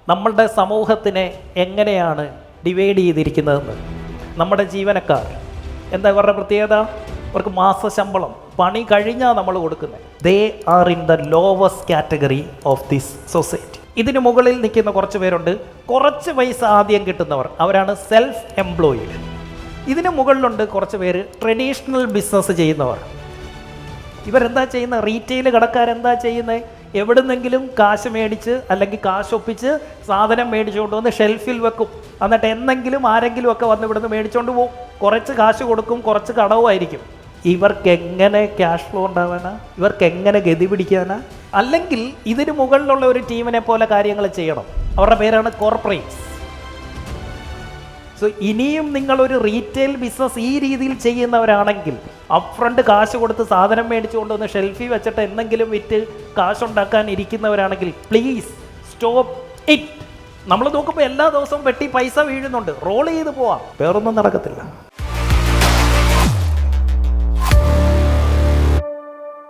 നമ്മളുടെ സമൂഹത്തിനെ എങ്ങനെയാണ് ഡിവൈഡ് ചെയ്തിരിക്കുന്നതെന്ന്. നമ്മുടെ ജീവനക്കാർ എന്താ ഇവരുടെ പ്രത്യേകത? അവർക്ക് മാസശമ്പളം പണി കഴിഞ്ഞാൽ നമ്മൾ കൊടുക്കുന്നത്. They are in the lowest category of this society. ഇതിന് മുകളിൽ നിൽക്കുന്ന കുറച്ച് പേരുണ്ട്, കുറച്ച് പൈസ ആദ്യം കിട്ടുന്നവർ, അവരാണ് സെൽഫ് എംപ്ലോയിഡ്. ഇതിന് മുകളിലുണ്ട് കുറച്ച് പേര് ട്രഡീഷണൽ ബിസിനസ് ചെയ്യുന്നവർ. ഇവരെന്താ ചെയ്യുന്നത്? റീറ്റെയിൽ കടക്കാരെന്താ ചെയ്യുന്നത്? എവിടുന്നെങ്കിലും കാശ് മേടിച്ച് അല്ലെങ്കിൽ കാശ് ഒപ്പിച്ച് സാധനം മേടിച്ചുകൊണ്ട് വന്ന് ഷെൽഫിൽ വെക്കും. എന്നിട്ട് എന്തെങ്കിലും ആരെങ്കിലും ഒക്കെ വന്ന് ഇവിടുന്ന് മേടിച്ചുകൊണ്ട് പോകും. കുറച്ച് കാശ് കൊടുക്കും, കുറച്ച് കടവുമായിരിക്കും. ഇവർക്ക് എങ്ങനെ ക്യാഷ് ഫ്ലോ ഉണ്ടാവാനാ? ഇവർക്ക് എങ്ങനെ ഗതി പിടിക്കാനാ? അല്ലെങ്കിൽ ഇതിന് മുകളിലുള്ള ഒരു ടീമിനെ പോലെ കാര്യങ്ങൾ ചെയ്യണം. അവരുടെ പേരാണ് കോർപ്പറേറ്റ്സ്. സോ ഇനിയും നിങ്ങളൊരു റീറ്റെയിൽ ബിസിനസ് ഈ രീതിയിൽ ചെയ്യുന്നവരാണെങ്കിൽ, അപ്ഫ്രണ്ട് കാശ് കൊടുത്ത് സാധനം മേടിച്ചുകൊണ്ട് വന്ന് ഷെൽഫിൽ വെച്ചിട്ട് എന്തെങ്കിലും വിറ്റ് കാശുണ്ടാക്കാൻ ഇരിക്കുന്നവരാണെങ്കിൽ പ്ലീസ് സ്റ്റോപ്പ് ഇറ്റ്. നമ്മൾ നോക്കുമ്പോൾ എല്ലാ ദിവസവും പെട്ടി പൈസ വീഴുന്നുണ്ട്, റോൾ ചെയ്ത് പോവാം, വേറൊന്നും നടക്കത്തില്ല.